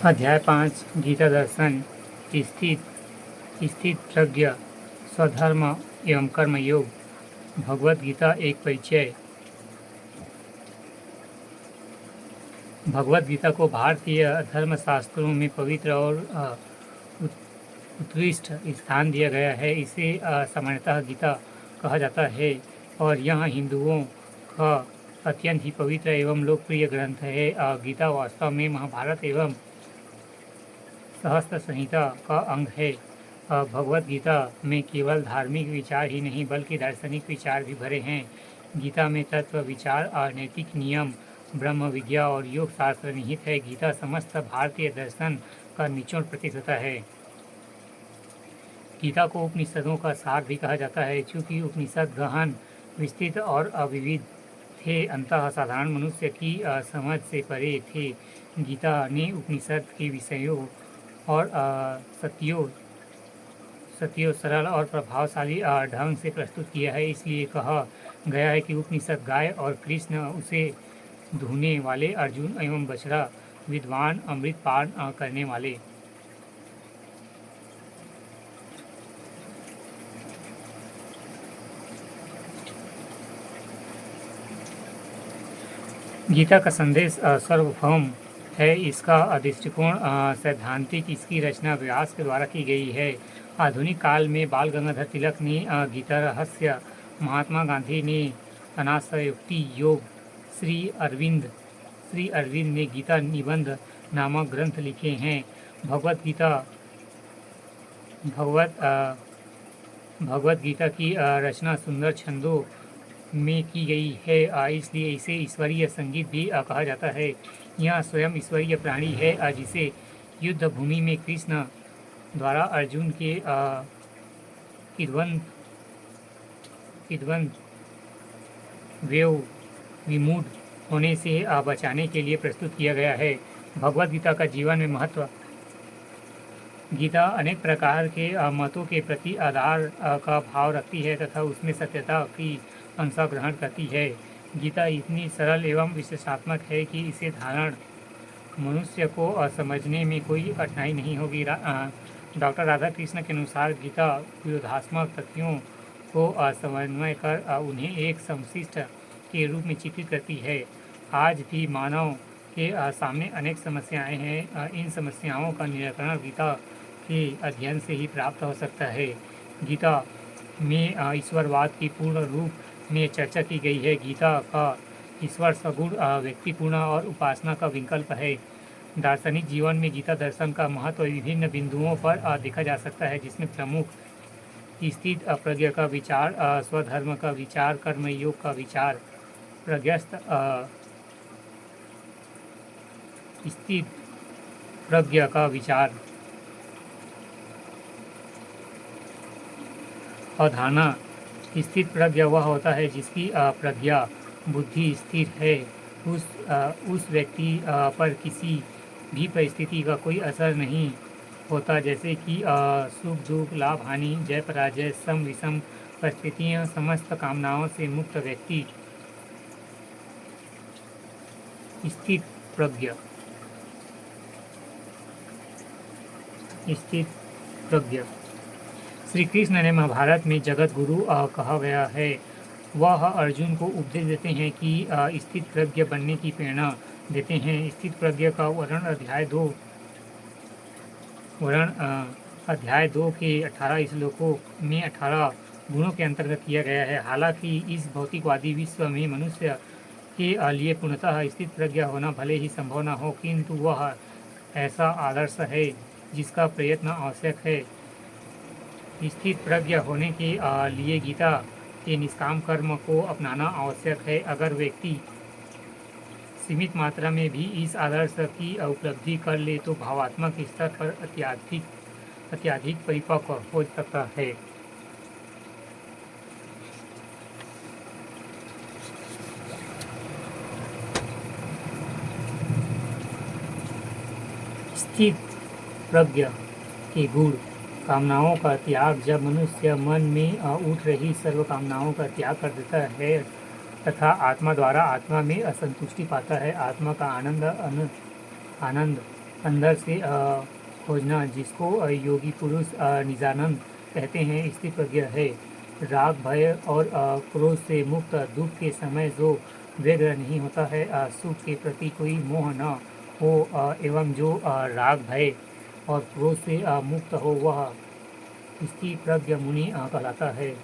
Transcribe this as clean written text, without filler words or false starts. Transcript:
अध्याय 5 गीता दर्शन स्थित स्थित प्रज्ञ स्वधर्म एवं कर्म योग। भगवद गीता एक परिचय। भगवद गीता को भारतीय धर्मशास्त्रों में पवित्र और उत्कृष्ट स्थान दिया गया है। इसे सामान्यतः गीता कहा जाता है और यह हिंदुओं का अत्यंत ही पवित्र एवं लोकप्रिय ग्रंथ है। गीता वास्तव में महाभारत एवं सहस्त्र संहिता का अंग है। भगवद गीता में केवल धार्मिक विचार ही नहीं बल्कि दार्शनिक विचार भी भरे हैं। गीता में तत्व विचार और नैतिक नियम, ब्रह्म विद्या और योग शास्त्र निहित है। गीता समस्त भारतीय दर्शन का निचोड़ प्रतीत होता है। गीता को उपनिषदों का सार भी कहा जाता है। चूँकि उपनिषद गहन, विस्तृत और अविविध थे, अंततः साधारण मनुष्य की समझ से परे थे। गीता ने उपनिषद के विषयों और सत्यों सरल और प्रभावशाली ढंग से प्रस्तुत किया है। इसलिए कहा गया है कि उपनिषद गाय और कृष्ण उसे धुने वाले, अर्जुन एवं बछड़ा विद्वान अमृत पान करने वाले। गीता का संदेश सर्वभौम है। इसका दृष्टिकोण सैद्धांतिक, इसकी रचना व्यास के द्वारा की गई है। आधुनिक काल में बाल गंगाधर तिलक ने गीता रहस्य, महात्मा गांधी ने अनासक्ति योग, श्री अरविंद ने गीता निबंध नामक ग्रंथ लिखे हैं। भगवत गीता की रचना सुंदर छंदों में की गई है, इसलिए इसे ईश्वरीय संगीत भी कहा जाता है। यह स्वयं ईश्वरीय प्राणी है, जिसे युद्ध भूमि में कृष्ण द्वारा अर्जुन के विमूढ़ होने से बचाने के लिए प्रस्तुत किया गया है। भगवद गीता का जीवन में महत्व। गीता अनेक प्रकार के मतों के प्रति आधार का भाव रखती है तथा उसमें सत्यता की अंश ग्रहण करती है। गीता इतनी सरल एवं विशेषात्मक है कि इसे धारण मनुष्य को समझने में कोई कठिनाई नहीं होगी। डॉक्टर राधाकृष्ण के अनुसार गीता विरोधात्मक तथ्यों को समन्वय कर उन्हें एक समशिष्ट के रूप में चित्रित करती है। आज भी मानव के सामने अनेक समस्याएं हैं। इन समस्याओं का निराकरण गीता के अध्ययन से ही प्राप्त हो सकता है। गीता में ईश्वरवाद की पूर्ण रूप में चर्चा की गई है। गीता का ईश्वर सगुण, व्यक्तिपूर्ण और उपासना का विकल्प है। दार्शनिक जीवन में गीता दर्शन का महत्व विभिन्न बिंदुओं पर देखा जा सकता है, जिसमें प्रमुख स्थित प्रज्ञ का विचार, स्वधर्म का विचार, कर्मयोग का विचार, प्रज्ञस्थ स्थित प्रज्ञ का विचार, अवधारणा। स्थित प्रज्ञ वह होता है जिसकी प्रज्ञा बुद्धि स्थिर है। उस व्यक्ति पर किसी भी परिस्थिति का कोई असर नहीं होता, जैसे कि सुख दुख, लाभ हानि, जय पराजय, सम विषम परिस्थितियाँ। समस्त कामनाओं से मुक्त व्यक्ति स्थित प्रज्ञ। श्री कृष्ण ने महाभारत में जगत गुरु कहा गया है। वह अर्जुन को उपदेश देते हैं कि स्थित प्रज्ञ बनने की प्रेरणा देते हैं। स्थित प्रज्ञ का वर्णन अध्याय 2 के 18 श्लोकों में 18 गुणों के अंतर्गत किया गया है। हालांकि इस भौतिकवादी विश्व में मनुष्य के लिए पूर्णतः स्थित प्रज्ञ होना भले ही संभव न हो, किंतु वह ऐसा आदर्श है जिसका प्रयत्न आवश्यक है। स्थित प्रज्ञ होने के लिए गीता के निष्काम कर्म को अपनाना आवश्यक है। अगर व्यक्ति सीमित मात्रा में भी इस आदर्श की उपलब्धि कर ले तो भावात्मक स्तर पर अत्यधिक परिपक्व हो सकता है। स्थित प्रज्ञ के गुण। कामनाओं का त्याग। जब मनुष्य मन में उठ रही सर्व कामनाओं का त्याग कर देता है तथा आत्मा द्वारा आत्मा में असंतुष्टि पाता है, आत्मा का आनंद अंदर से खोजना, जिसको योगी पुरुष निजानंद कहते हैं, स्थित प्रज्ञ है। राग, भय और क्रोध से मुक्त दुख के समय जो व्यग्र नहीं होता है, सुख के प्रति कोई मोह न हो, एवं जो राग, भय और क्रोध से मुक्त हो, वह स्थित प्रज्ञ मुनि कहलाता है।